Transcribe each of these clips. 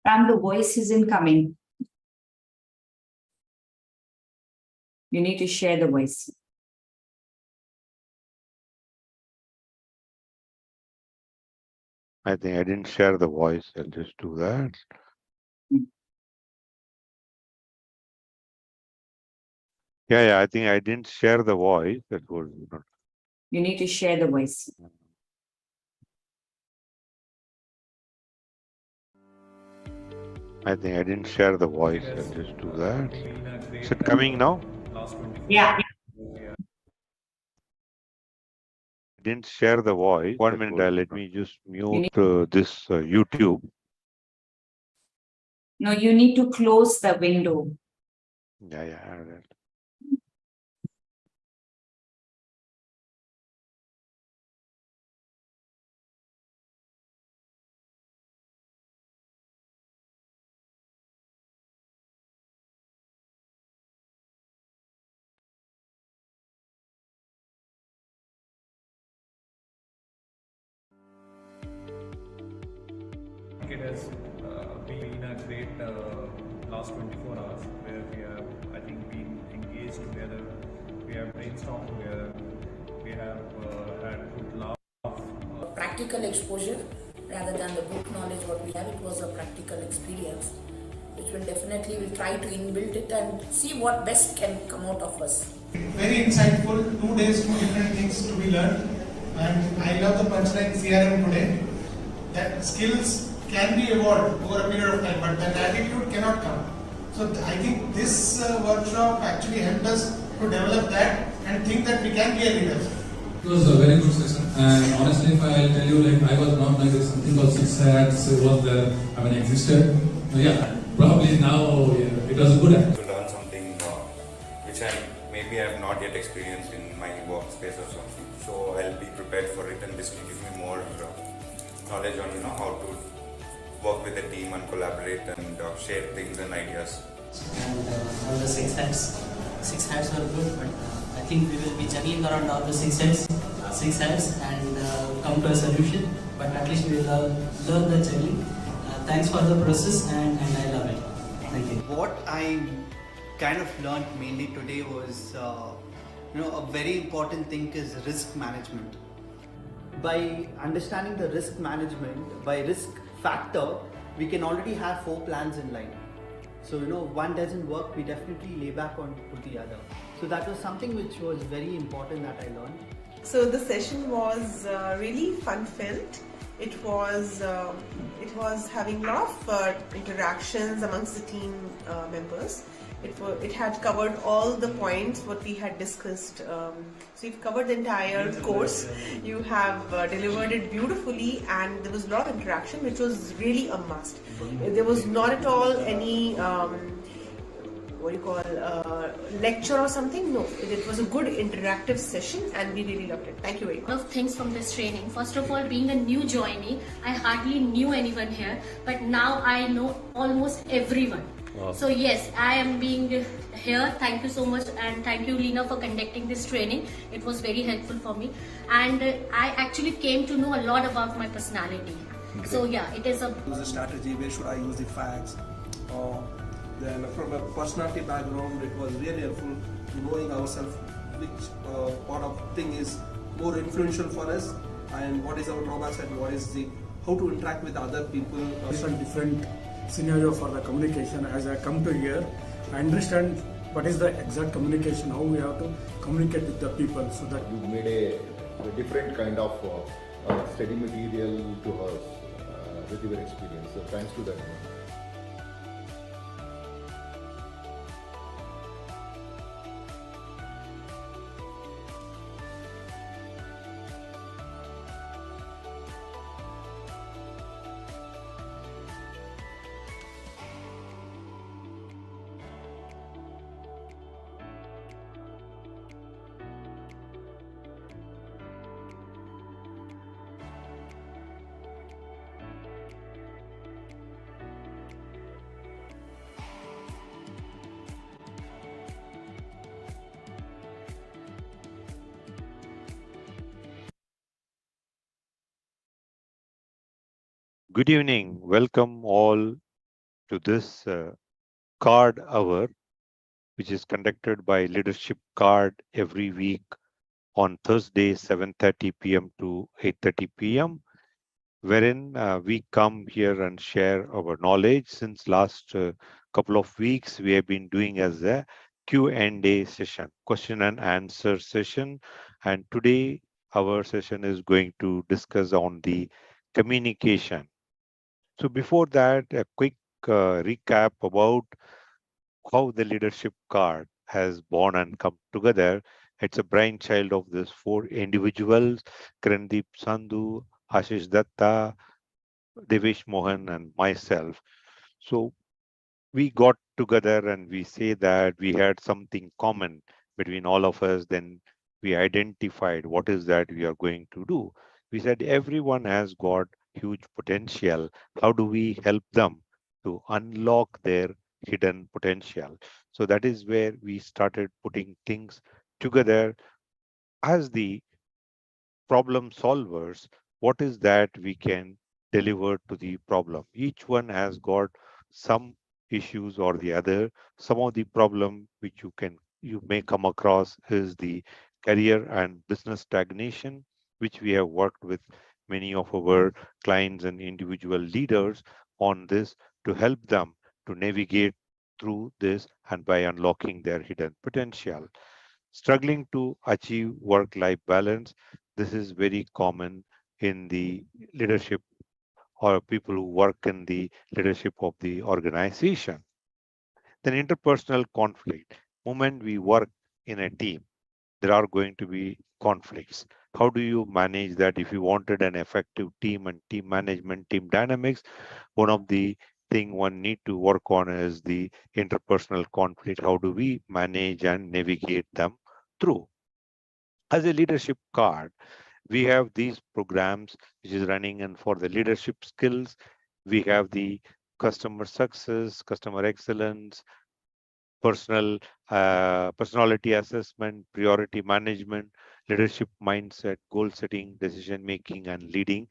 Ram, the voice isn't coming. You need to share the voice. I think I didn't share the voice. I'll just do that. Yeah, I think I didn't share the voice. That was not. You need to share the voice. I think I didn't share the voice. I'll just do that. Is it coming now? Yeah. I didn't share the voice. 1 minute, let me just mute this YouTube. No, you need to close the window. Yeah. It has been a great last 24 hours where we have, I think, been engaged together. We have brainstormed together. We have had good laugh. Practical exposure rather than the book knowledge what we have. It was a practical experience which will definitely will try to inbuild it and see what best can come out of us. Very insightful, 2 days, 2 different things to be learned, and I love the punchline CRM today, that skills can be evolved over a period of time, but that attitude cannot come. So I think this workshop actually helped us to develop that and think that we can be a leader. It was a very good session, and honestly, if I tell you, like, I was not like something called 6 hats was there, I mean, existed. Probably now it was a good act. To learn something which maybe I have not yet experienced in my workspace or something. So I'll be prepared for it, and this will give me more knowledge on how to work with a team and collaborate and share things and ideas. And all the 6 hats were good, but I think we will be juggling around all the 6 hats and come to a solution. But at least we will learn the juggling. Thanks for the process, and I love it. Thank you. What I kind of learned mainly today was, a very important thing is risk management. By understanding the risk management, by risk factor, we can already have 4 plans in line. So, one doesn't work, we definitely lay back on to the other. So that was something which was very important that I learned. So the session was really fun-filled. It was having a lot of interactions amongst the team members. It had covered all the points what we had discussed. So you've covered the entire course. You have delivered it beautifully, and there was a lot of interaction, which was really a must. There was not at all any lecture or something. No, it was a good interactive session, and we really loved it. Thank you very much. A lot of things from this training. First of all, being a new joinee, I hardly knew anyone here, but now I know almost everyone. Wow. So yes, I am being here. Thank you so much, and thank you, Leena, for conducting this training. It was very helpful for me, and I actually came to know a lot about my personality. Okay. So yeah, it is a strategy. Where should I use the facts? Then from a personality background, it was really helpful knowing ourselves which part of thing is more influential for us, and what is our drawbacks and what is how to interact with other people. Different scenario for the communication. As I come to here, I understand what is the exact communication, how we have to communicate with the people, so that you made a different kind of study material to us with your experience. So thanks to that. Good evening. Welcome all to this KARD hour, which is conducted by Leadership KARD every week on Thursday, 7:30 p.m. to 8:30 p.m., wherein we come here and share our knowledge. Since last couple of weeks, we have been doing as a Q&A session, question and answer session. And today, our session is going to discuss on the communication. So before that, a quick recap about how the leadership KARD has born and come together. It's a brainchild of these four individuals, Karandeep Sandhu, Ashish Datta, Devesh Mohan, and myself. So we got together and we say that we had something common between all of us. Then we identified what is that we are going to do. We said everyone has got huge potential. How do we help them to unlock their hidden potential? So that is where we started putting things together as the problem solvers. What is that we can deliver to the problem? Each one has got some issues or the other. Some of the problem which you may come across is the career and business stagnation, which we have worked with many of our clients and individual leaders on this to help them to navigate through this and by unlocking their hidden potential. Struggling to achieve work life balance, this is very common in the leadership or people who work in the leadership of the organization. Then interpersonal conflict. Moment we work in a team, there are going to be conflicts. How do you manage that? If you wanted an effective team and team management, team dynamics, one of the thing one need to work on is the interpersonal conflict. How do we manage and navigate them through? As a leadership KARD, we have these programs which is running, and for the leadership skills, we have the customer success, customer excellence, personality assessment, priority management, leadership mindset, goal setting, decision making, and leading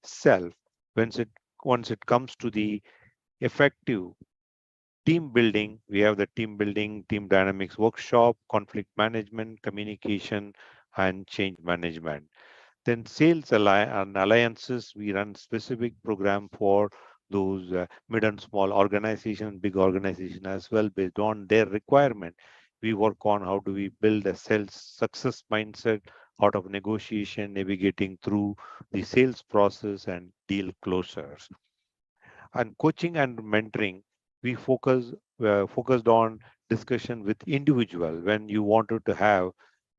self. Once it comes to the effective team building, we have the team building, team dynamics workshop, conflict management, communication, and change management. Then sales and alliances, we run specific program for those mid and small organization, big organization as well, based on their requirement. We work on how do we build a sales success mindset out of negotiation, navigating through the sales process and deal closures. And coaching and mentoring, we focused on discussion with individual. When you wanted to have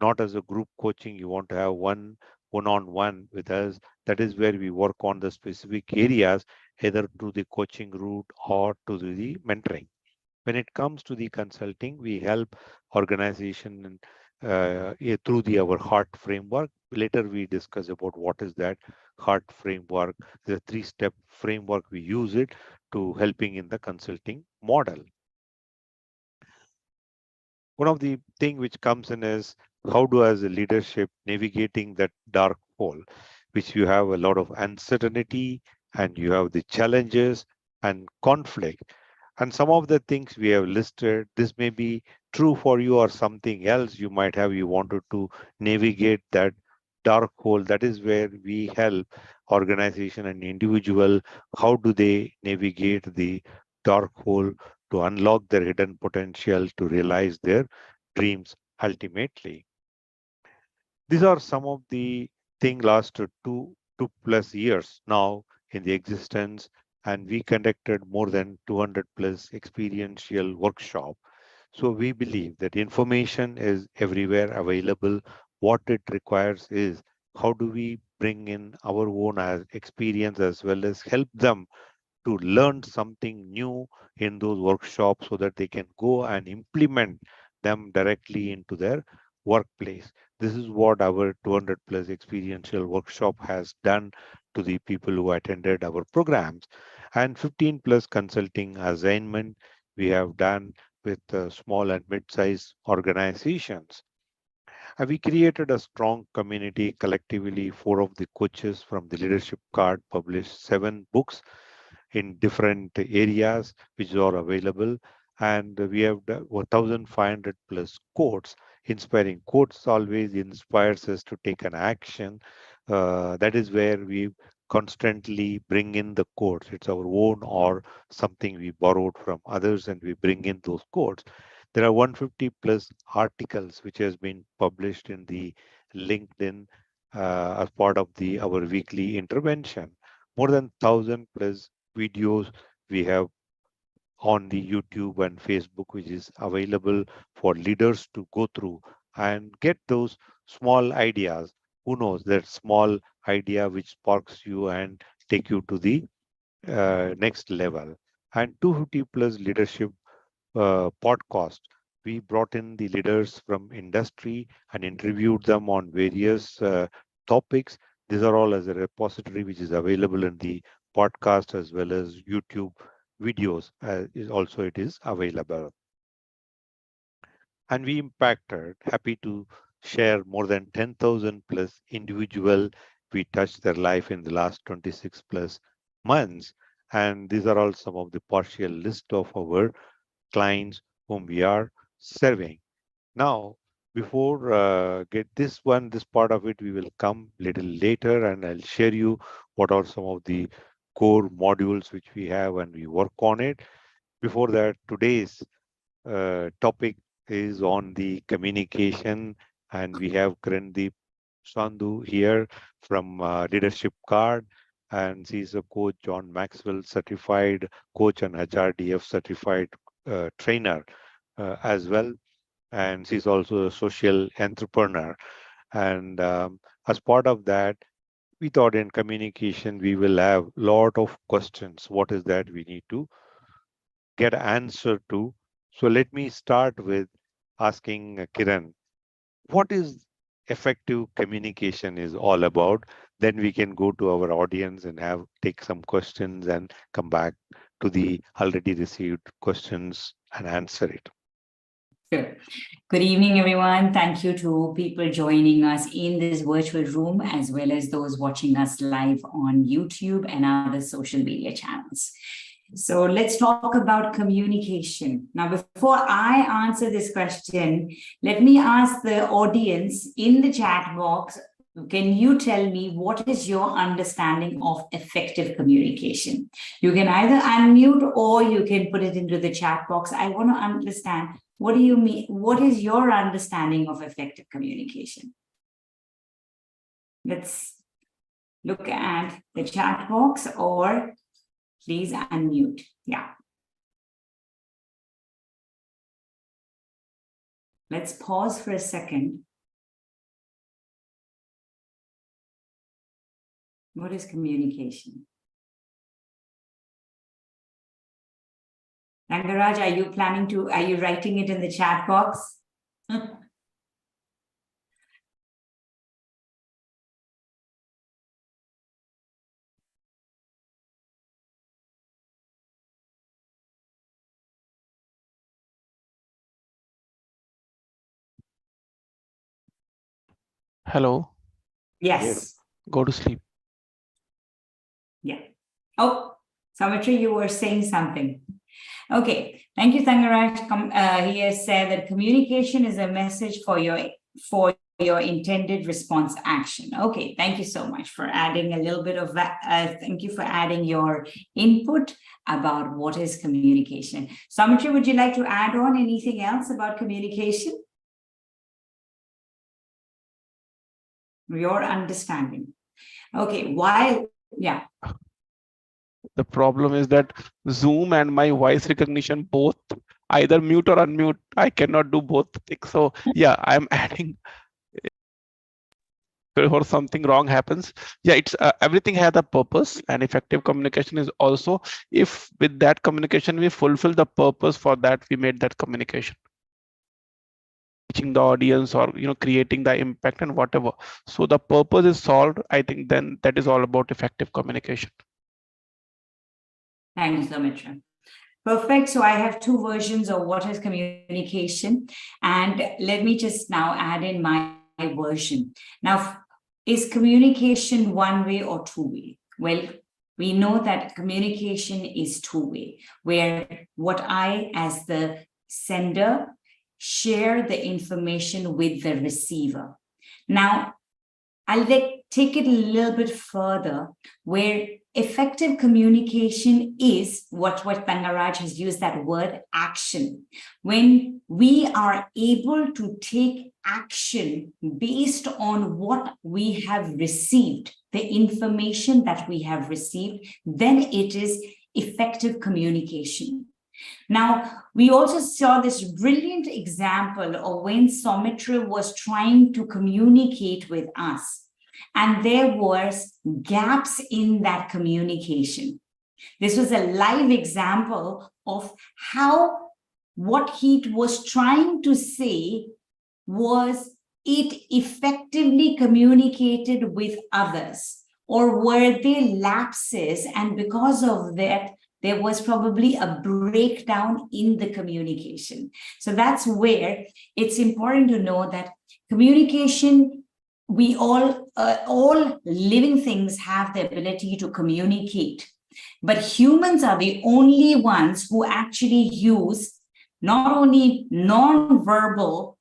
not as a group coaching, you want to have one-on-one with us. That is where we work on the specific areas, either to the coaching route or to the mentoring. When it comes to the consulting, we help organization through our heart framework. Later we discuss about what is that heart framework, the three-step framework. We use it to helping in the consulting model. One of the thing which comes in is how do as a leadership navigating that dark hole, which you have a lot of uncertainty and you have the challenges and conflict. And some of the things we have listed, this may be true for you or something else you might have, you wanted to navigate that dark hole. That is where we help organization and individual. How do they navigate the dark hole to unlock their hidden potential to realize their dreams ultimately? These are some of the things last two plus years now in the existence, and we conducted more than 200 plus experiential workshop. So we believe that information is everywhere available. What it requires is how do we bring in our own experience as well as help them to learn something new in those workshops so that they can go and implement them directly into their workplace. This is what our 200 plus experiential workshop has done to the people who attended our programs, and 15 plus consulting assignment we have done with small and mid-sized organizations. And we created a strong community collectively. Four of the coaches from the leadership KARD published 7 books in different areas which are available. And we have 1,500 plus quotes. Inspiring quotes always inspires us to take an action. That is where we constantly bring in the quotes. It's our own or something we borrowed from others, and we bring in those quotes. There are 150 plus articles which has been published in the LinkedIn as part of the our weekly intervention. More than 1,000 plus videos we have on the YouTube and Facebook, which is available for leaders to go through and get those small ideas. Who knows that small idea which sparks you and take you to the next level. And 250 plus leadership podcast. We brought in the leaders from industry and interviewed them on various topics. These are all as a repository which is available in the podcast as well as YouTube videos. It is available. And we impacted, happy to share, more than 10,000 plus individual. We touched their life in the last 26 plus months. And these are all some of the partial list of our clients whom we are serving. Now, before get this part of it, we will come little later, and I'll share you what are some of the core modules which we have and we work on it. Before that, today's topic is on the communication, and we have Karandeep Sandhu here from Leadership KARD, and she's a coach, John Maxwell certified coach and HRDF certified trainer as well. And she's also a social entrepreneur. And as part of that, we thought in communication, we will have a lot of questions. What is that we need to get answer to? So let me start with asking Kiran, what is effective communication is all about? Then we can go to our audience and take some questions and come back to the already received questions and answer it. Sure. Good evening, everyone. Thank you to people joining us in this virtual room, as well as those watching us live on YouTube and other social media channels. So let's talk about communication. Now, before I answer this question, let me ask the audience in the chat box, can you tell me what is your understanding of effective communication? You can either unmute or you can put it into the chat box. I want to understand, what do you mean? What is your understanding of effective communication? Let's look at the chat box, or please unmute. Yeah. Let's pause for a second. What is communication? Rangaraj, are you writing it in the chat box? Hello. Yes. Go to sleep. Yeah. Oh, Savitri, you were saying something. Okay. Thank you, Thangaraj. He has said that communication is a message for your intended response action. Okay. Thank you so much for adding a little bit of that. Thank you for adding your input about what is communication. Savitri, would you like to add on anything else about communication? Your understanding. Okay. Yeah. The problem is that Zoom and my voice recognition both either mute or unmute. I cannot do both things. So yeah, I'm adding. Or something wrong happens. Yeah, it's everything has a purpose, and effective communication is also, if with that communication we fulfill the purpose for that we made that communication. Reaching the audience, or creating the impact and whatever. So the purpose is solved. I think then that is all about effective communication. Thank you so much. Perfect. So I have two versions of what is communication, and let me just now add in my version. Now, is communication one way or two way? Well, we know that communication is two-way, where what I, as the sender, share the information with the receiver. Now, I'll take it a little bit further, where effective communication is what Tangaraj has used that word action. When we are able to take action based on what we have received, the information that we have received, then it is effective communication. Now, we also saw this brilliant example of when Soumitra was trying to communicate with us, and there was gaps in that communication. This was a live example of how what he was trying to say was it effectively communicated with others, or were there lapses, and because of that, there was probably a breakdown in the communication. So that's where it's important to know that communication, we all living things have the ability to communicate, but humans are the only ones who actually use not only non-verbal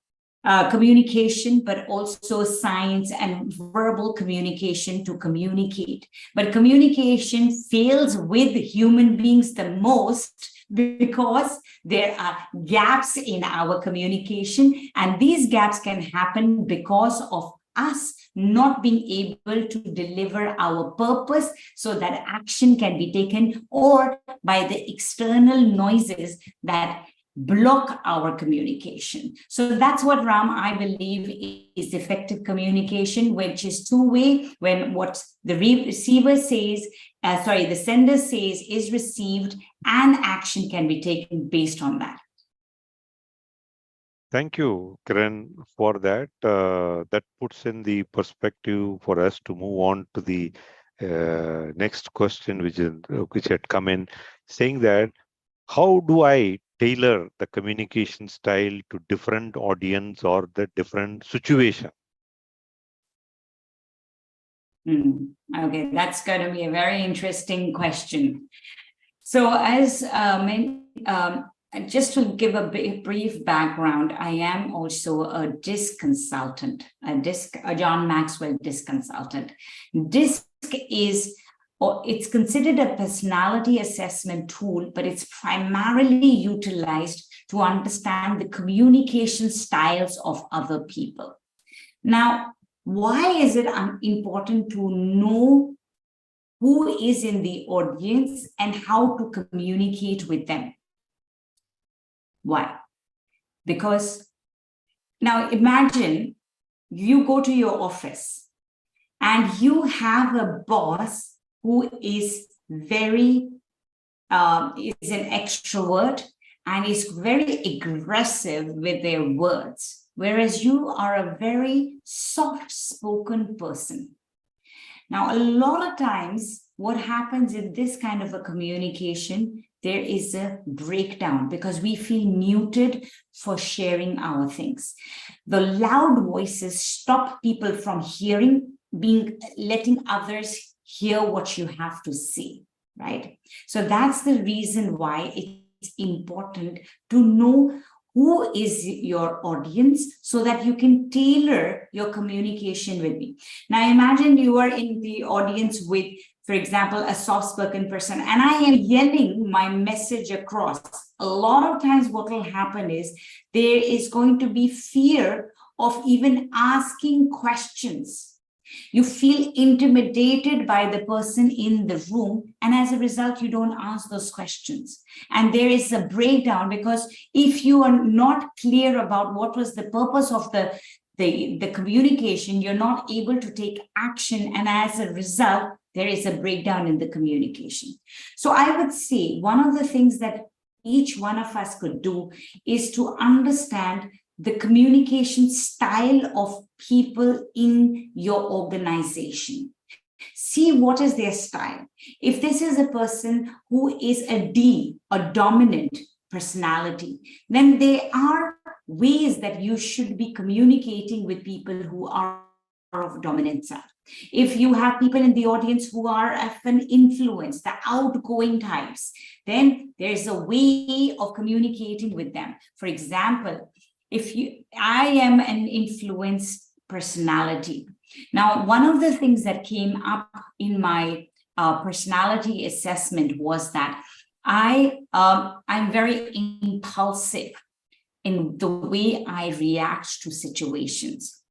communication, but also signs and verbal communication to communicate. But communication fails with human beings the most because there are gaps in our communication, and these gaps can happen because of us not being able to deliver our purpose so that action can be taken, or by the external noises that block our communication. So that's what, Ram, I believe is effective communication, which is two-way, when what the receiver says, the sender says is received, and action can be taken based on that. Thank you, Kiran, for that. That puts in the perspective for us to move on to the next question, which had come in, saying that how do I tailor the communication style to different audience or the different situation? Okay, that's going to be a very interesting question. So as just to give a brief background, I am also a DISC consultant, a John Maxwell DISC consultant. DISC is, or it's considered a personality assessment tool, but it's primarily utilized to understand the communication styles of other people. Now, why is it important to know who is in the audience and how to communicate with them? Why? Because now imagine you go to your office and you have a boss who is very, is an extrovert and is very aggressive with their words, whereas you are a very soft-spoken person. Now, a lot of times, what happens in this kind of a communication, there is a breakdown because we feel muted for sharing our things. The loud voices stop people from hearing, letting others hear what you have to say, right? So that's the reason why it's important to know who is your audience so that you can tailor your communication with me. Now, imagine you are in the audience with, for example, a soft-spoken person, and I am yelling my message across. A lot of times what will happen is there is going to be fear of even asking questions. You feel intimidated by the person in the room, and as a result, you don't ask those questions. And there is a breakdown because if you are not clear about what was the purpose of the communication, you're not able to take action, and as a result, there is a breakdown in the communication. So I would say one of the things that each one of us could do is to understand the communication style of people in your organization. See what is their style. If this is a person who is a D, a dominant personality, then there are ways that you should be communicating with people who are of dominant side. If you have people in the audience who are of an influence, the outgoing types, then there's a way of communicating with them. For example, I am an influence personality. Now, one of the things that came up in my personality assessment was that I'm very impulsive in the way I react to situations.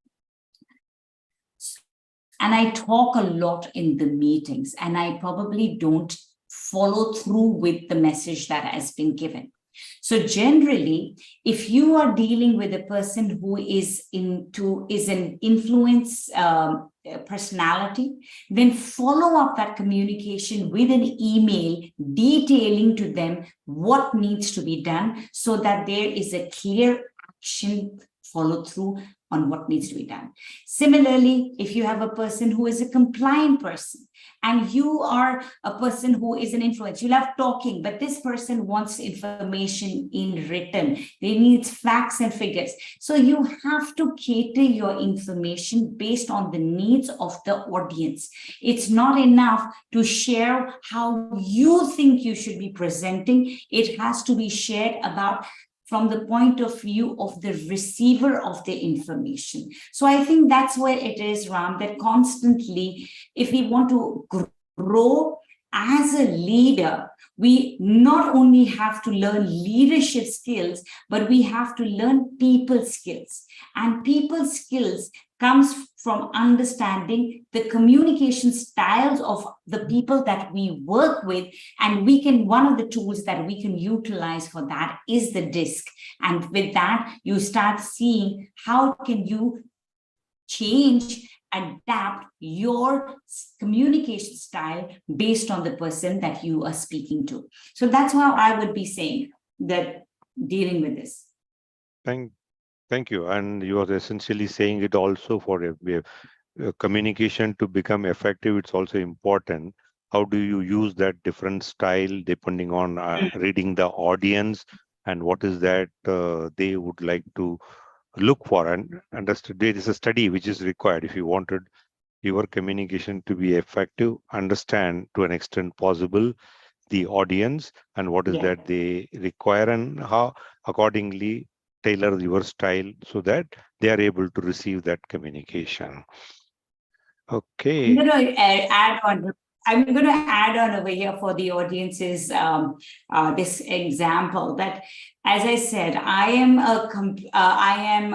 And I talk a lot in the meetings, and I probably don't follow through with the message that has been given. So generally, if you are dealing with a person who is an influence personality, then follow up that communication with an email detailing to them what needs to be done, so that there is a clear action follow through on what needs to be done. Similarly, if you have a person who is a compliant person and you are a person who is an influence, you love talking, but this person wants information in written. They need facts and figures. So you have to cater your information based on the needs of the audience. It's not enough to share how you think you should be presenting. It has to be shared from the point of view of the receiver of the information. So I think that's where it is, Ram, that constantly, if we want to grow as a leader, we not only have to learn leadership skills, but we have to learn people skills. And people skills comes from understanding the communication styles of the people that we work with. And one of the tools that we can utilize for that is the DISC. And with that, you start seeing how can you change, adapt your communication style based on the person that you are speaking to. So that's how I would be saying that dealing with this. Thank you. And you are essentially saying it also for communication to become effective. It's also important. How do you use that different style depending on reading the audience and what is that they would like to look for, and understand. There is a study which is required if you wanted your communication to be effective. Understand to an extent possible the audience and what is that they require, and how accordingly tailor your style so that they are able to receive that communication. Okay. I'm going to add on over here for the audience's this example that, as I said, I am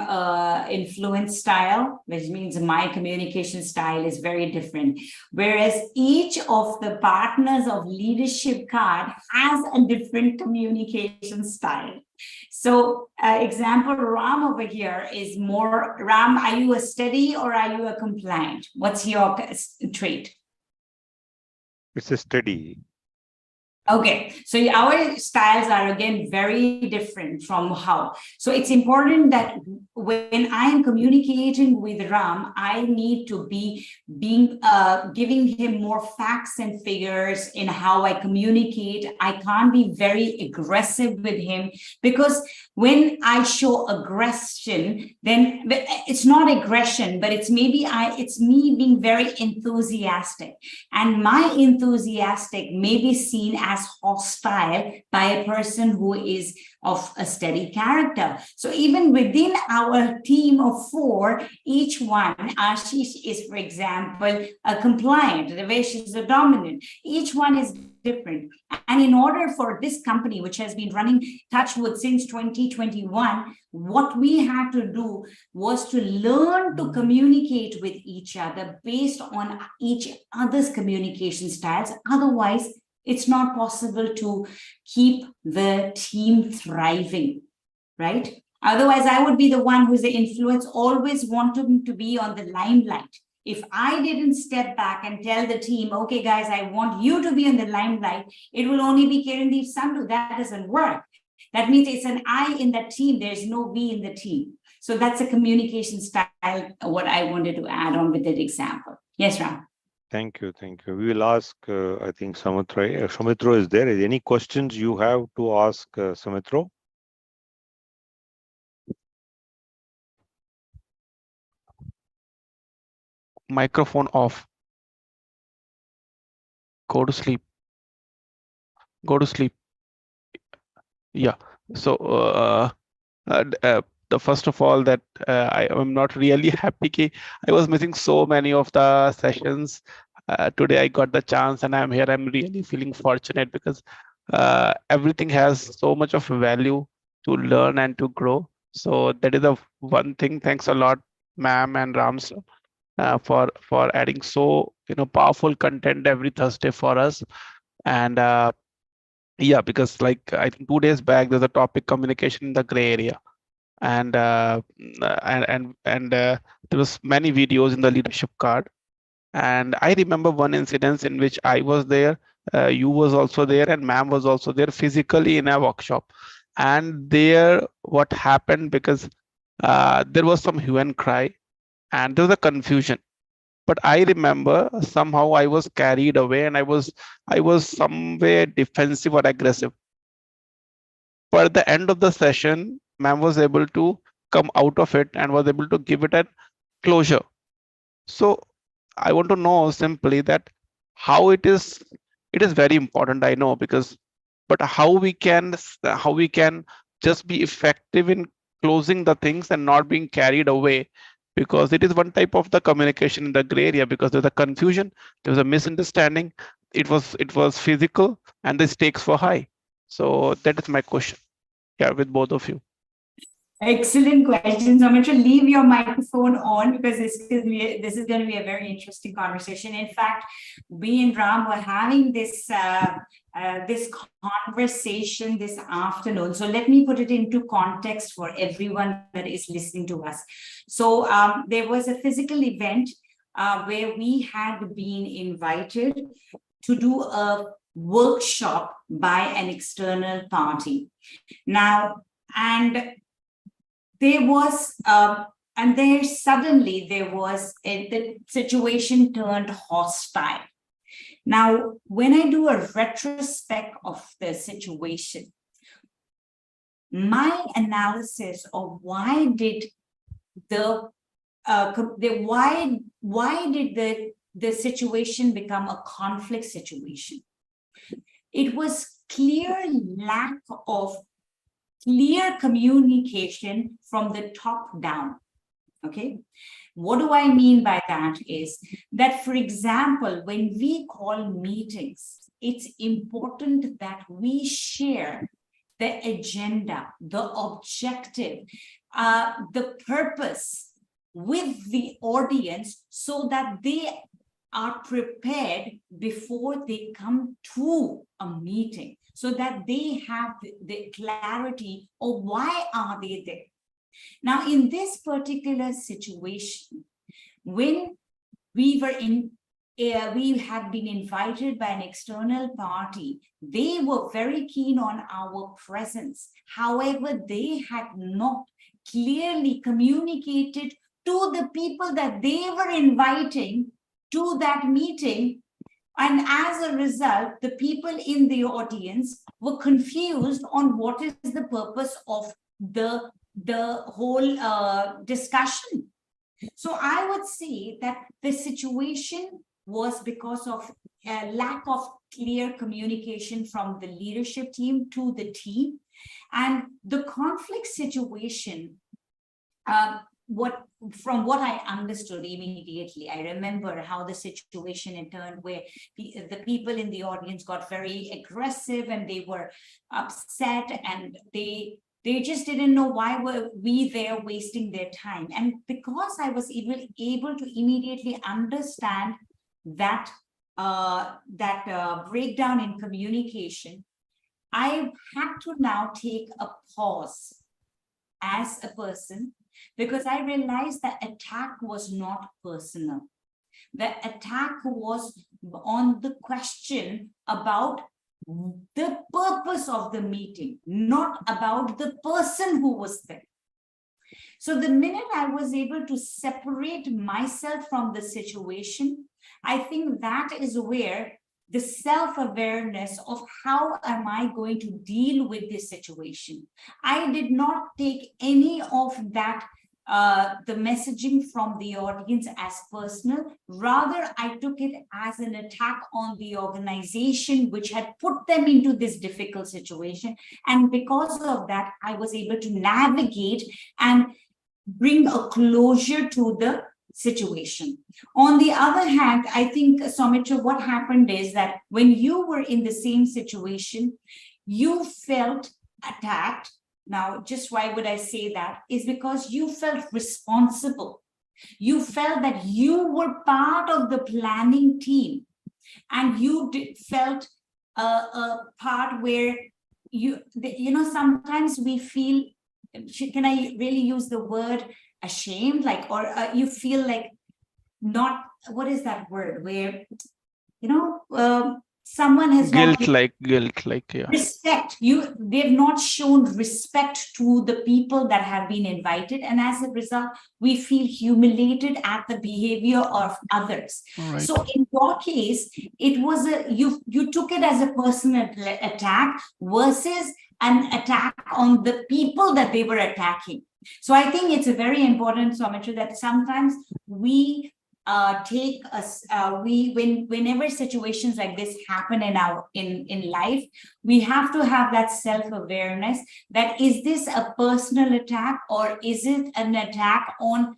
a influence style, which means my communication style is very different. Whereas each of the partners of Leadership KARD has a different communication style. So example, Ram over here is more, Ram, are you a steady or are you a compliant? What's your trait? It's a steady. Okay, so our styles are again very different from how. So it's important that when I'm communicating with Ram, I need to be giving him more facts and figures in how I communicate. I can't be very aggressive with him, because when I show aggression, then it's not aggression, but it's it's me being very enthusiastic, and my enthusiastic may be seen as hostile by a person who is of a steady character. So even within our team of 4, each one, Ashish is, for example, a compliant, Devesh is a dominant. Each one is different. And in order for this company, which has been running Touchwood since 2021, what we had to do was to learn to communicate with each other based on each other's communication styles. Otherwise, it's not possible to keep the team thriving, right? Otherwise, I would be the one who's the influence, always wanting to be on the limelight. If I didn't step back and tell the team, okay, guys, I want you to be in the limelight, it will only be Kirandeep Sandhu. That doesn't work. That means it's an I in the team. There's no we in the team. So that's a communication style, what I wanted to add on with that example. Yes, Ram. Thank you. Thank you. We will ask, I think, Samitra. Samitra is there. Any questions you have to ask Samitra? Microphone off. Go to sleep. Go to sleep. Yeah. So the first of all that I am not really happy ki I was missing so many of the sessions. Today I got the chance and I'm here. I'm really feeling fortunate because everything has so much of value to learn and to grow. So that is the one thing. Thanks a lot, ma'am and Ram sir, for adding so powerful content every Thursday for us. And yeah, because like I think 2 days back there's a topic communication in the gray area, and there was many videos in the leadership card. And I remember one incident in which I was there, you was also there, and ma'am was also there physically in a workshop. And there what happened, because there was some hue and cry and there was a confusion. But I remember somehow I was carried away and I was somewhere defensive or aggressive. But at the end of the session, ma'am was able to come out of it and was able to give it a closure. So I want to know simply that how it is very important, I know, because but how we can just be effective in closing the things and not being carried away, because it is one type of the communication in the gray area, because there's a confusion, there was a misunderstanding, it was physical, and the stakes were high. So that is my question, yeah, with both of you. Excellent questions. I'm going to leave your microphone on because this is going to be a very interesting conversation. In fact, we and Ram were having this this conversation this afternoon. So let me put it into context for everyone that is listening to us. So there was a physical event where we had been invited to do a workshop by an external party. Now, and there was, and there suddenly there was, the situation turned hostile. Now, when I do a retrospect of the situation, my analysis of why did the situation become a conflict situation? It was clear lack of clear communication from the top down. Okay, what do I mean by that is that, for example, when we call meetings, it's important that we share the agenda, the objective, the purpose with the audience so that they are prepared before they come to a meeting, so that they have the clarity of why are they there. Now, in this particular situation, when we were we had been invited by an external party, they were very keen on our presence. However, they had not clearly communicated to the people that they were inviting to that meeting. And as a result, the people in the audience were confused on what is the purpose of the whole discussion. So I would say that the situation was because of a lack of clear communication from the leadership team to the team. And the conflict situation, from what I understood immediately, I remember how the situation had turned, where the people in the audience got very aggressive and they were upset, and they just didn't know why were we there wasting their time. And because I was able to immediately understand that breakdown in communication, I had to now take a pause as a person, because I realized that attack was not personal. The attack was on the question about the purpose of the meeting, not about the person who was there. So the minute I was able to separate myself from the situation, I think that is where the self-awareness of how am I going to deal with this situation. I did not take any of that the messaging from the audience as personal. Rather, I took it as an attack on the organization, which had put them into this difficult situation. And because of that, I was able to navigate and bring a closure to the situation. On the other hand, I think, Soumitra, what happened is that when you were in the same situation, you felt attacked. Now, just why would I say that? Is because you felt responsible. You felt that you were part of the planning team, and you felt a part where sometimes we feel, can I really use the word ashamed, like, or you feel like not, what is that word, where someone has not guilt like, yeah. Respect. They've not shown respect to the people that have been invited, and as a result, we feel humiliated at the behavior of others. Right. So in your case, it was you took it as a personal attack versus an attack on the people that they were attacking. So I think it's a very important, Soumitra, that sometimes we take us whenever situations like this happen in life, we have to have that self-awareness that is this a personal attack or is it an attack on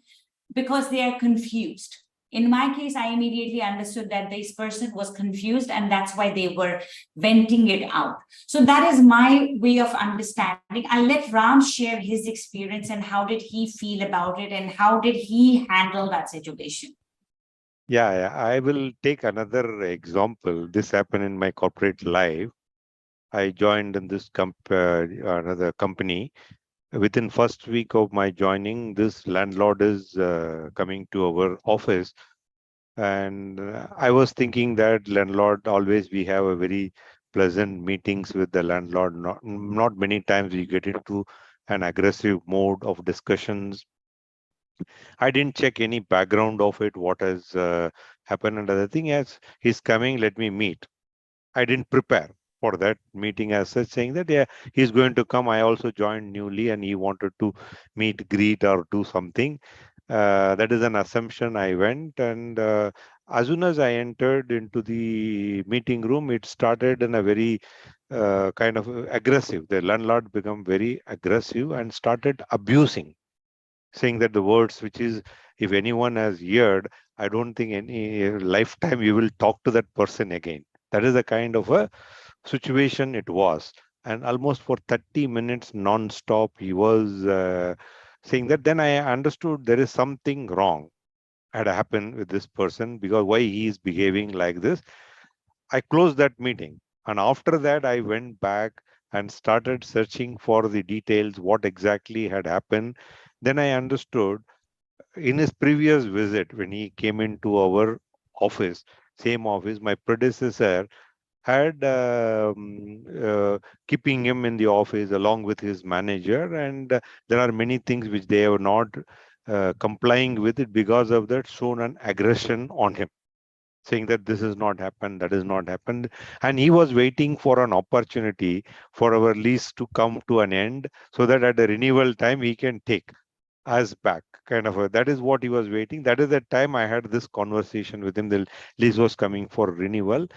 because they are confused. In my case, I immediately understood that this person was confused and that's why they were venting it out. So that is my way of understanding. I'll let Ram share his experience and how did he feel about it and how did he handle that situation. Yeah, I will take another example. This happened in my corporate life. I joined in this another company. Within first week of my joining, this landlord is coming to our office. And I was thinking that landlord, always we have a very pleasant meetings with the landlord. Not many times we get into an aggressive mode of discussions. I didn't check any background of it, what has happened. And the thing is, he's coming, let me meet. I didn't prepare for that meeting as such, saying that, yeah, he's going to come. I also joined newly and he wanted to meet, greet, or do something. That is an assumption. I went, and as soon as I entered into the meeting room, it started in a very kind of aggressive. The landlord became very aggressive and started abusing, saying that the words which is, if anyone has heard, I don't think any lifetime you will talk to that person again. That is the kind of a situation it was. And almost for 30 minutes non-stop, he was saying that. Then I understood there is something wrong had happened with this person, because why he is behaving like this. I closed that meeting. And after that, I went back and started searching for the details, what exactly had happened. Then I understood in his previous visit, when he came into our office, same office, my predecessor had keeping him in the office along with his manager. And there are many things which they are not complying with it. Because of that, shown an aggression on him, saying that this has not happened, that has not happened. And he was waiting for an opportunity for our lease to come to an end, so that at the renewal time he can take us back, kind of that is what he was waiting. That is the time I had this conversation with him. The lease was coming for renewal.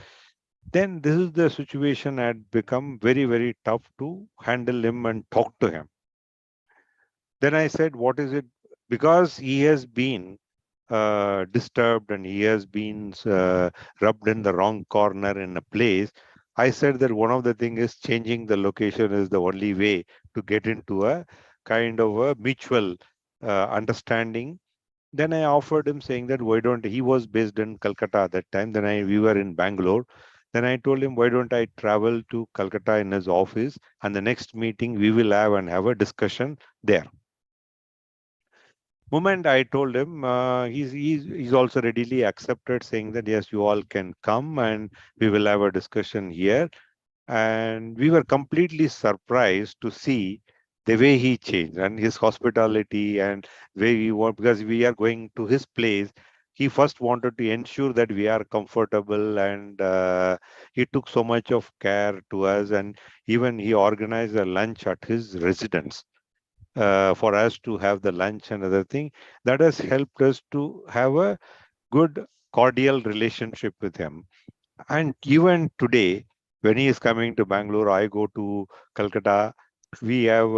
Then this is the situation had become very, very tough to handle him and talk to him. Then I said, what is it? Because he has been disturbed and he has been rubbed in the wrong corner in a place. I said that one of the things is changing the location is the only way to get into a kind of a mutual understanding. Then I offered him, saying that why don't, he was based in Calcutta at that time. Then we were in Bangalore. Then I told him, why don't I travel to Calcutta in his office, and the next meeting we will have a discussion there. Moment I told him, he's also readily accepted, saying that yes, you all can come and we will have a discussion here. And we were completely surprised to see the way he changed and his hospitality and way we were, because we are going to his place. He first wanted to ensure that we are comfortable, and he took so much of care to us. And even he organized a lunch at his residence. for us to have the lunch and other thing. That has helped us to have a good cordial relationship with him. And even today, when he is coming to Bangalore, I go to Calcutta, we have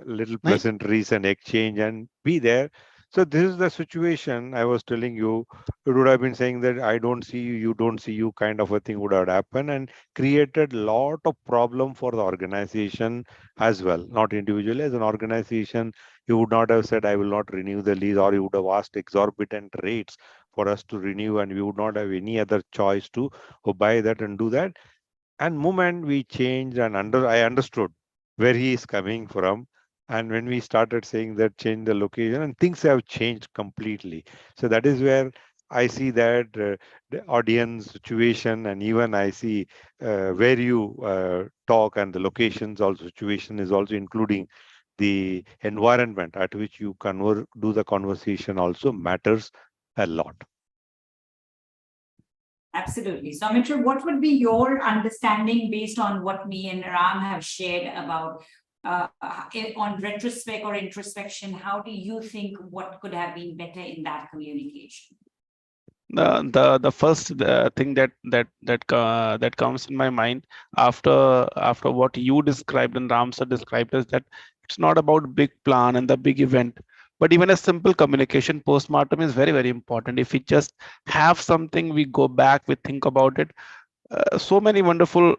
little pleasantries and exchange and be there. So this is the situation I was telling you. It would have been saying that I don't see you, you don't see you, kind of a thing would have happened and created lot of problem for the organization as well, not individually. As an organization, you would not have said I will not renew the lease, or you would have asked exorbitant rates for us to renew, and we would not have any other choice to buy that and do that. And moment we changed and I understood where he is coming from. And when we started saying that, change the location, and things have changed completely. So that is where I see that the audience situation, and even I see where you talk, and the locations also situation is also including the environment at which you do the conversation also matters a lot. Absolutely. So, Mitra, what would be your understanding based on what me and Ram have shared about on retrospect or introspection? How do you think what could have been better in that communication? The first thing that comes in my mind after what you described and Ram sir described is that it's not about big plan and the big event, but even a simple communication postmortem is very, very important. If we just have something, we go back, we think about it. So many wonderful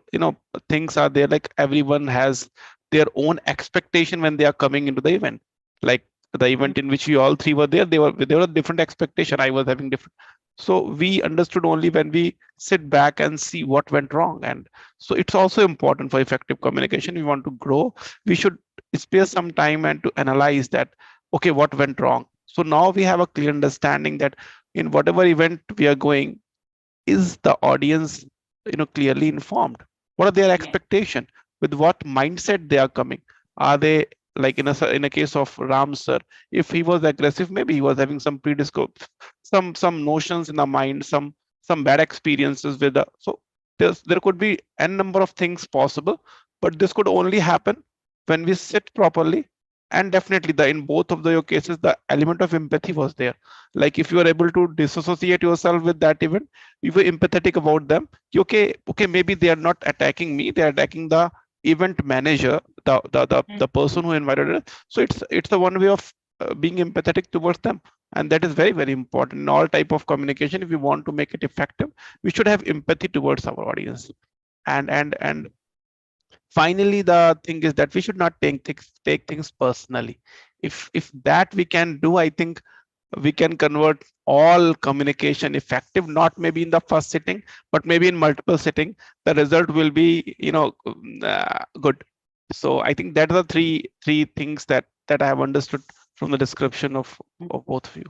things are there. Like everyone has their own expectation when they are coming into the event. Like the event in which we all three were there, there were a different expectation. I was having different. So we understood only when we sit back and see what went wrong. And so it's also important for effective communication. We want to grow, we should spare some time and to analyze that, okay, what went wrong. So now we have a clear understanding that in whatever event we are going, is the audience clearly informed? What are their expectation? With what mindset they are coming? Are they, like in a case of Ram sir, if he was aggressive, maybe he was having some some notions in the mind, some bad experiences with the, so there could be n number of things possible, but this could only happen when we sit properly. And definitely in both of your cases, the element of empathy was there. Like if you are able to disassociate yourself with that event, you were empathetic about them. Okay, maybe they are not attacking me, they are attacking the event manager, the person who invited us. So it's the one way of being empathetic towards them. And that is very, very important in all type of communication. If we want to make it effective, we should have empathy towards our audience. And finally, the thing is that we should not take things personally. If that we can do, I think we can convert all communication effective, not maybe in the first sitting, but maybe in multiple sitting, the result will be good. So I think that are the three things that I have understood from the description of both of you.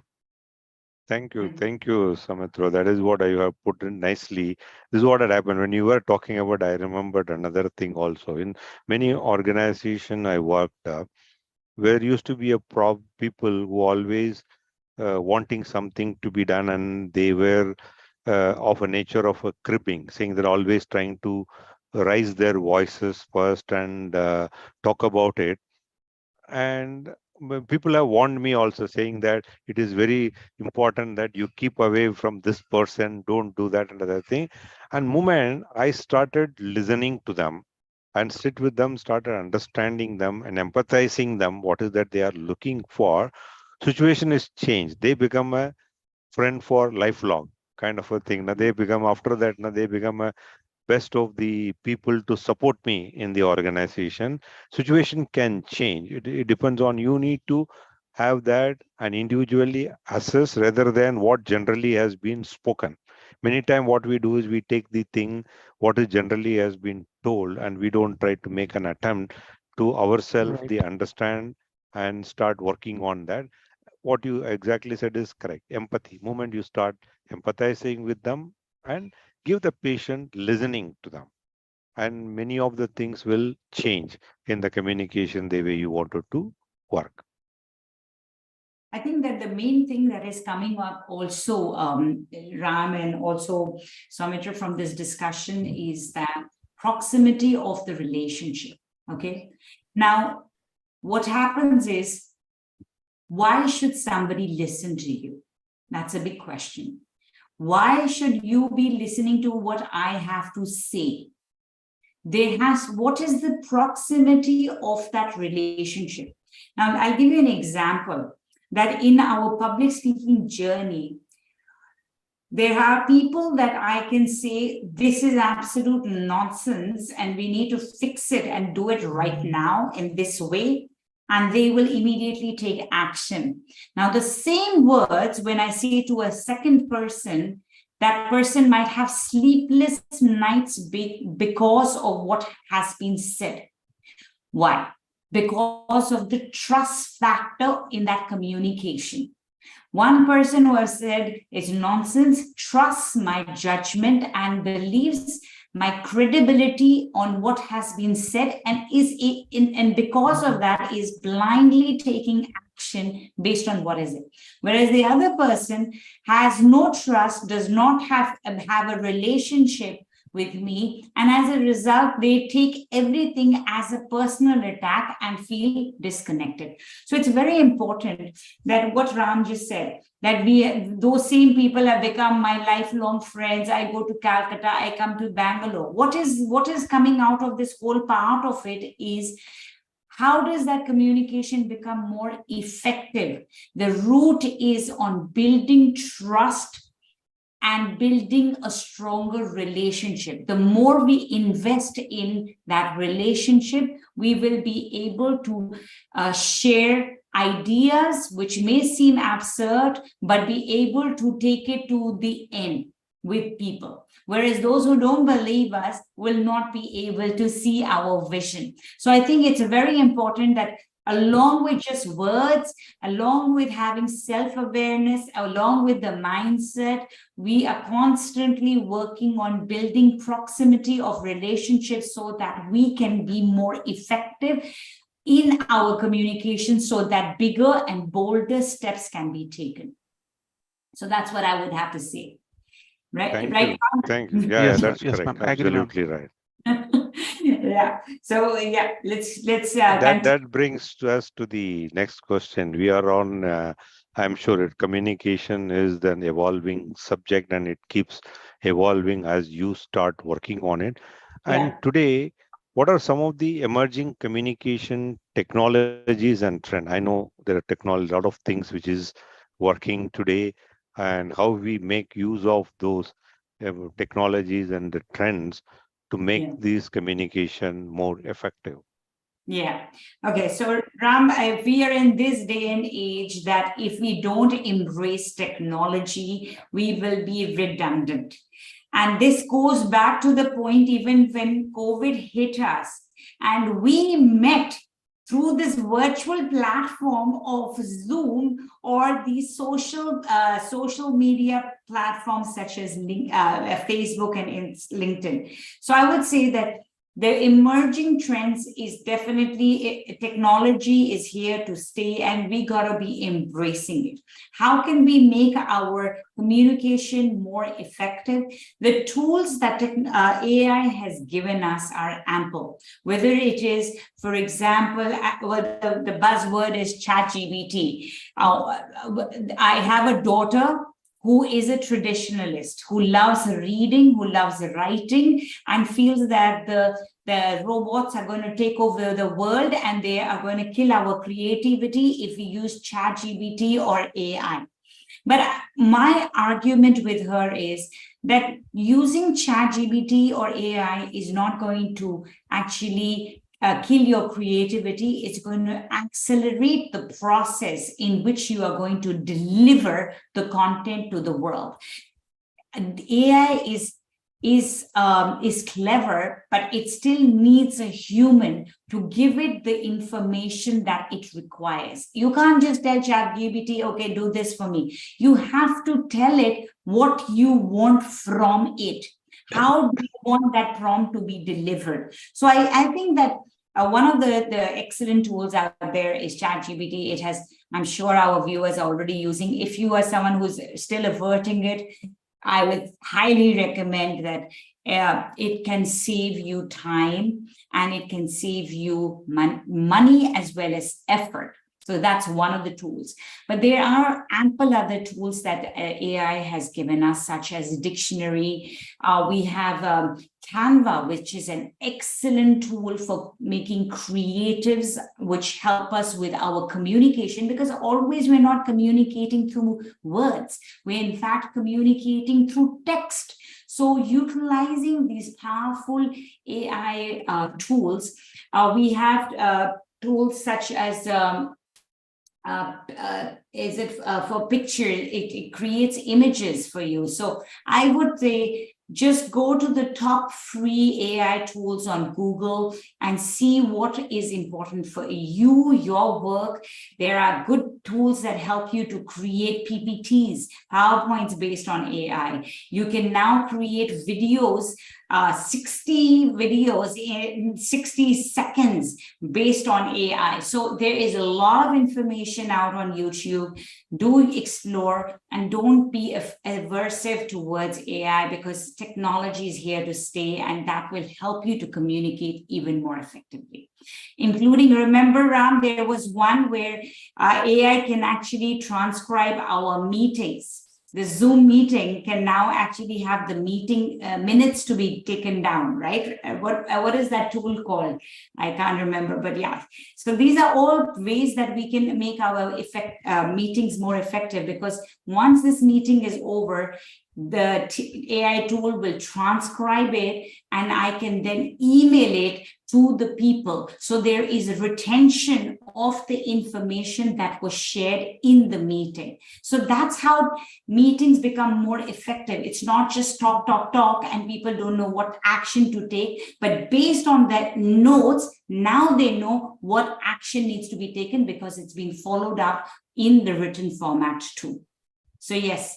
Thank you, Samitra. That is what I have put in nicely. This is what had happened when you were talking about. I remembered another thing also. In many organizations I worked, where used to be a people who always wanting something to be done, and they were of a nature of a cribbing, saying they're always trying to raise their voices first and talk about it. And people have warned me also, saying that it is very important that you keep away from this person, don't do that and other thing. And moment I started listening to them and sit with them, started understanding them and empathizing them, what is that they are looking for, situation is changed. They become a friend for lifelong kind of a thing. Now they become, after that, now they become a best of the people to support me in the organization. Situation can change. It depends on, you need to have that and individually assess rather than what generally has been spoken. Many times what we do is we take the thing what is generally has been told, and we don't try to make an attempt to ourselves the understand and start working on that. What you exactly said is correct. Empathy. Moment you start empathizing with them and give the patient listening to them, and many of the things will change in the communication the way you wanted to work. I think that the main thing that is coming up also, Ram and also Soumitra, from this discussion is that proximity of the relationship. Okay. Now, what happens is, why should somebody listen to you? That's a big question. Why should you be listening to what I have to say? What is the proximity of that relationship? Now, I'll give you an example that in our public speaking journey, there are people that I can say, this is absolute nonsense and we need to fix it and do it right now in this way, and they will immediately take action. Now, the same words, when I say to a second person, that person might have sleepless nights because of what has been said. Why? Because of the trust factor in that communication. One person who has said it's nonsense trusts my judgment and believes my credibility on what has been said, and because of that is blindly taking action based on what is it. Whereas the other person has no trust, does not have a relationship with me, and as a result they take everything as a personal attack and feel disconnected. So it's very important that what Ram just said, that those same people have become my lifelong friends. I go to Calcutta, I come to Bangalore. What is coming out of this whole part of it is, how does that communication become more effective? The root is on building trust and building a stronger relationship. The more we invest in that relationship, we will be able to share ideas which may seem absurd, but be able to take it to the end with people. Whereas those who don't believe us will not be able to see our vision. So I think it's very important that along with just words, along with having self-awareness, along with the mindset, we are constantly working on building proximity of relationships so that we can be more effective in our communication, so that bigger and bolder steps can be taken. So that's what I would have to say. Right? Thank you. Yeah, Yes, that's yes, correct. ma'am. I agree, ma'am. Absolutely right. Yeah. So yeah, let's that brings us to the next question. We are on, I'm sure communication is an evolving subject and it keeps evolving as you start working on it. And today, what are some of the emerging communication technologies and trend? I know there are a lot of things which is working today, and how we make use of those technologies and the trends to make this communication more effective. Yeah. Okay. So Ram, we are in this day and age that if we don't embrace technology, we will be redundant. And this goes back to the point even when COVID hit us and we met through this virtual platform of Zoom or these social media platforms such as Facebook and LinkedIn. So I would say that the emerging trends is definitely technology is here to stay, and we gotta be embracing it. How can we make our communication more effective? The tools that AI has given us are ample. Whether it is, for example, the buzzword is ChatGPT. I have a daughter who is a traditionalist, who loves reading, who loves writing, and feels that the robots are going to take over the world and they are going to kill our creativity if we use ChatGPT or AI. But my argument with her is that using ChatGPT or AI is not going to actually kill your creativity. It's going to accelerate the process in which you are going to deliver the content to the world. And AI is clever, but it still needs a human to give it the information that it requires. You can't just tell ChatGPT, okay, do this for me. You have to tell it what you want from it. How do you want that prompt to be delivered? So I think that one of the excellent tools out there is ChatGPT. It has, I'm sure our viewers are already using. If you are someone who's still averting it, I would highly recommend that it can save you time, and it can save you money as well as effort. So that's one of the tools. But there are ample other tools that AI has given us, such as dictionary. We have Canva, which is an excellent tool for making creatives, which help us with our communication, because always we're not communicating through words. We're in fact communicating through text. So utilizing these powerful AI tools, we have tools such as for pictures, it creates images for you. So I would say just go to the top free AI tools on Google and see what is important for you, your work. There are good tools that help you to create PPTs, PowerPoints based on AI. You can now create videos, 60 videos in 60 seconds based on AI. So there is a lot of information out on YouTube. Do explore and don't be aversive towards AI, because technology is here to stay, and that will help you to communicate even more effectively. Including, remember, Ram, there was one where AI can actually transcribe our meetings. The Zoom meeting can now actually have the meeting minutes to be taken down, right? What is that tool called? I can't remember, but yeah. So these are all ways that we can make our meetings more effective, because once this meeting is over, the AI tool will transcribe it, and I can then email it to the people. So there is a retention of the information that was shared in the meeting. So that's how meetings become more effective. It's not just talk, and people don't know what action to take, but based on that notes, now they know what action needs to be taken, because it's been followed up in the written format too. So yes,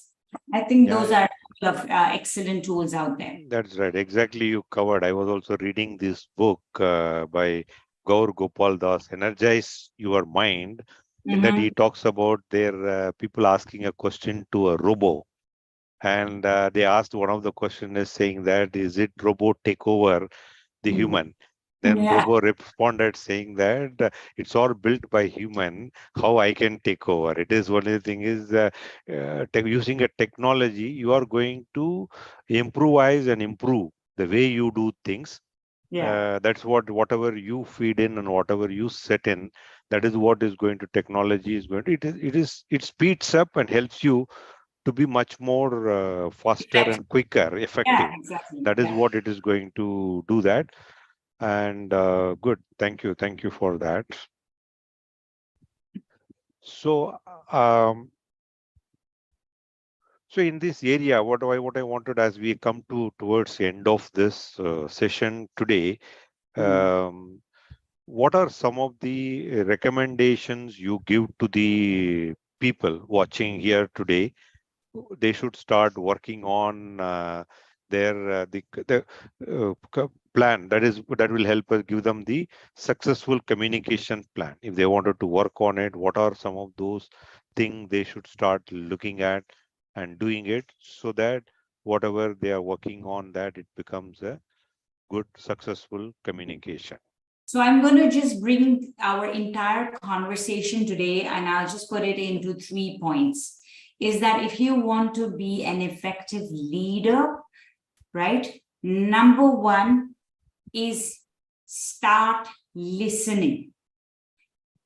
I think those are excellent tools out there. That's right. Exactly. You covered. I was also reading this book by Gaur Gopal Das, Energize Your Mind. In that he talks about their people asking a question to a robo. And they asked, one of the question is saying that, is it robot take over the human? Then Robo responded saying that it's all built by human, how I can take over. It is one of the thing is using a technology, you are going to improvise and improve the way you do things. That's whatever you feed in and whatever you set in, that is what is going to, technology is going to, it speeds up and helps you to be much more faster and quicker, effective. Yeah, exactly. That is what it is going to do that. And good, thank you for that. So so in this area, what I wanted, as we come towards the end of this session today, what are some of the recommendations you give to the people watching here today? They should start working on their plan that will help us give them the successful communication plan. If they wanted to work on it, what are some of those things they should start looking at and doing it, so that whatever they are working on, that it becomes a good, successful communication? So I'm going to just bring our entire conversation today, and I'll just put it into 3 points. Is that if you want to be an effective leader, right? Number 1 is start listening.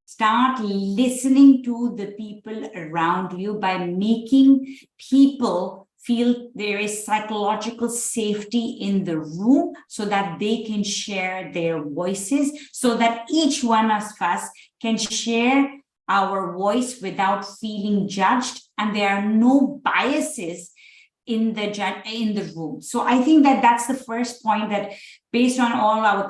Start listening to the people around you by making people feel there is psychological safety in the room, so that they can share their voices, so that each one of us can share our voice without feeling judged, and there are no biases in the room. So I think that that's the first point, that based on all our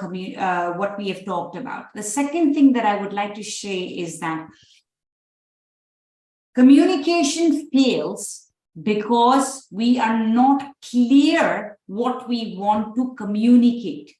what we have talked about. The second thing that I would like to say is that communication fails because we are not clear what we want to communicate.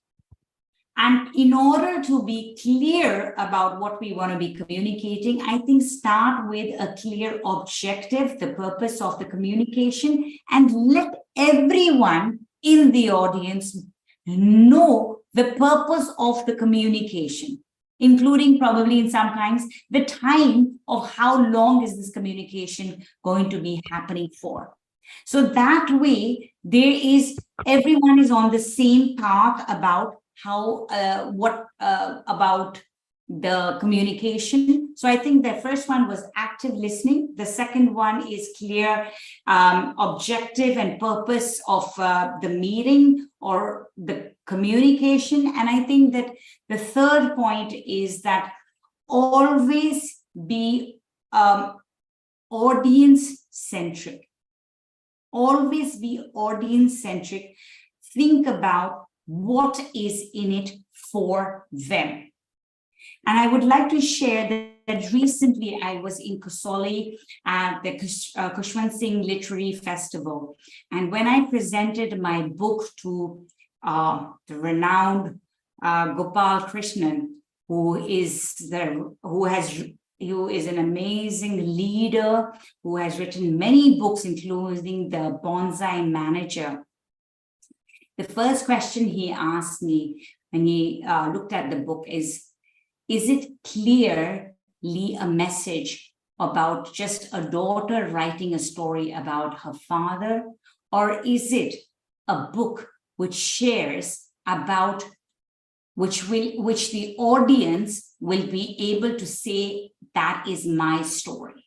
And in order to be clear about what we want to be communicating, I think start with a clear objective, the purpose of the communication, and let everyone in the audience know the purpose of the communication, including probably in sometimes the time of how long is this communication going to be happening for. So that way, everyone is on the same path about about the communication. So I think the first one was active listening. The second one is clear objective and purpose of the meeting or the communication. And I think that the third point is that always be audience centric. Always be audience centric. Think about what is in it for them. And I would like to share that recently I was in Kasauli at the Kushwant Singh Literary Festival. And when I presented my book to the renowned Gopal Krishnan, who is an amazing leader, who has written many books, including The Bonsai Manager. The first question he asked me when he looked at the book is it clearly a message about just a daughter writing a story about her father, or is it a book which shares about which the audience will be able to say, that is my story?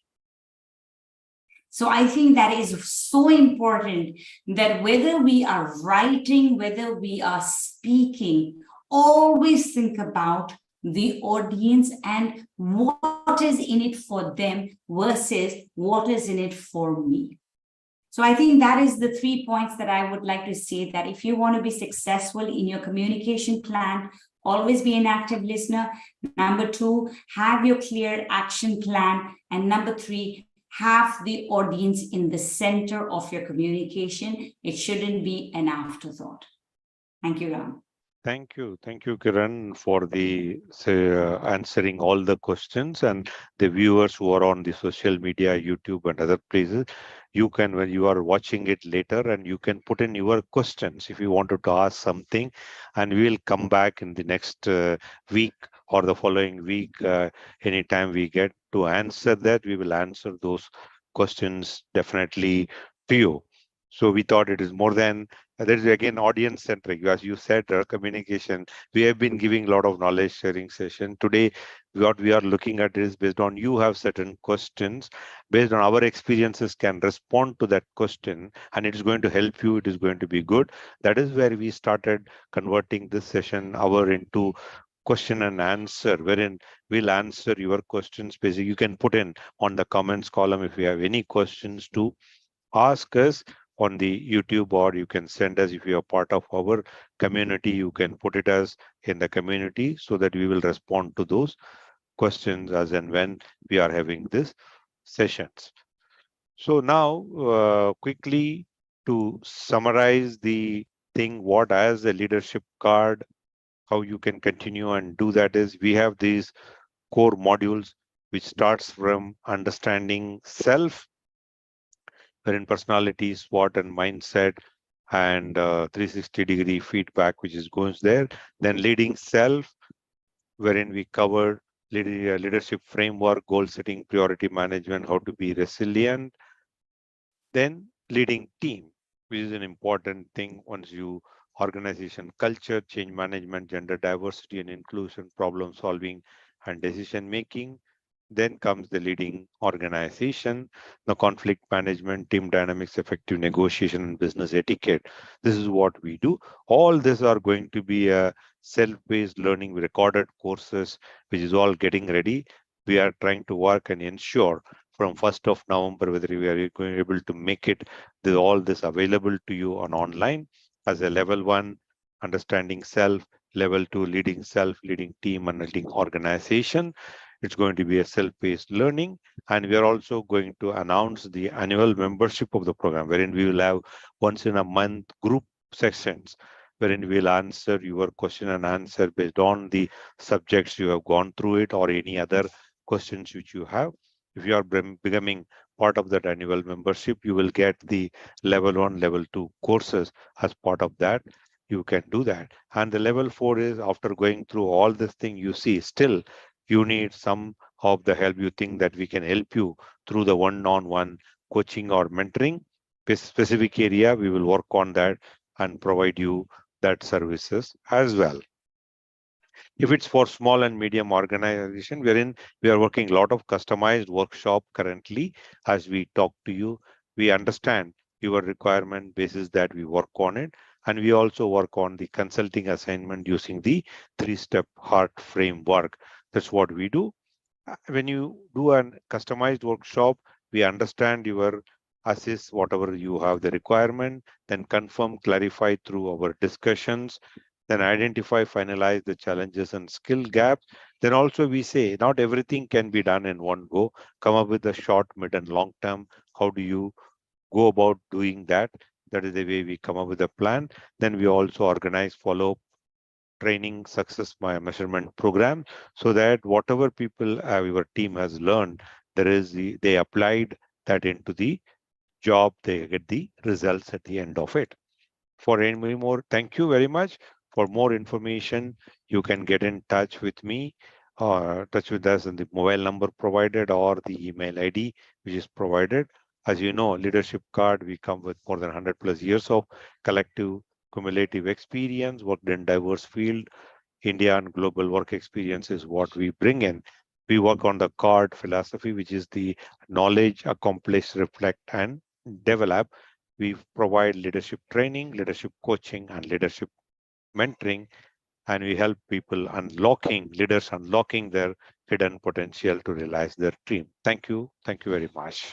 So I think that is so important, that whether we are writing, whether we are speaking, always think about the audience and what is in it for them versus what is in it for me. So I think that is the 3 points that I would like to say, that if you want to be successful in your communication plan, always be an active listener. Number 2, have your clear action plan. And number 3, have the audience in the center of your communication. It shouldn't be an afterthought. Thank you, Ram. Thank you, Kiran, for the answering all the questions, and the viewers who are on the social media, YouTube and other places. You can, when you are watching it later, and you can put in your questions if you wanted to ask something, and we will come back in the next week or the following week. Anytime we get to answer that, we will answer those questions definitely to you. So we thought it is more than that is again audience centric. As you said, communication. We have been giving a lot of knowledge sharing session today. What we are looking at is based on you have certain questions, based on our experiences, can respond to that question, and it is going to help you. It is going to be good. That is where we started converting this session hour into question and answer, wherein we'll answer your questions. Basically, you can put in on the comments column if you have any questions to ask us on the YouTube, or you can send us if you are part of our community. You can put it as in the community so that we will respond to those questions as and when we are having this sessions. So now quickly to summarize the thing, what as a leadership card, how you can continue and do that is we have these core modules which starts from understanding self, wherein personality, SWOT, and mindset, and 360-degree feedback, which is goes there. Then leading self, wherein we cover leadership framework, goal setting, priority management, how to be resilient. Then leading team, which is an important thing once you organization culture, change management, gender diversity and inclusion, problem solving, and decision making. Then comes the leading organization, the conflict management, team dynamics, effective negotiation, and business etiquette. This is what we do. All these are going to be a self-paced learning recorded courses, which is all getting ready. We are trying to work and ensure from 1st of November whether we are going to be able to make it all this available to you on online as a level 1 understanding self, level 2 leading self, leading team, and leading organization. It's going to be a self-paced learning, and we are also going to announce the annual membership of the program, wherein we will have once in a month group sessions, wherein we will answer your question and answer based on the subjects you have gone through it or any other questions which you have. If you are becoming part of that annual membership, you will get the level 1, level 2 courses as part of that. You can do that. And the level 4 is after going through all this thing, you see still you need some of the help. You think that we can help you through the one-on-one coaching or mentoring specific area. We will work on that and provide you that services as well. If it's for small and medium organization, we are working a lot of customized workshop currently. As we talk to you, we understand your requirement basis that we work on it. And we also work on the consulting assignment using the 3-step heart framework. That's what we do. When you do a customized workshop, we understand your assess whatever you have the requirement, then confirm, clarify through our discussions, then identify, finalize the challenges and skill gaps. Then also we say not everything can be done in one go. Come up with a short, mid, and long term. How do you go about doing that? That is the way we come up with a plan. Then we also organize follow-up training success measurement program, so that whatever people your team has learned, they applied that into the job, they get the results at the end of it. For any more, thank you very much. For more information, you can get in touch with me or touch with us on the mobile number provided or the email ID which is provided. As you know, Leadership KARD, we come with more than 100 plus years of collective cumulative experience, worked in diverse field. India and global work experience is what we bring in. We work on the KARD philosophy, which is the knowledge, accomplish, reflect, and develop. We provide leadership training, leadership coaching, and leadership mentoring, and we help people leaders unlocking their hidden potential to realize their dream. Thank you. Thank you very much.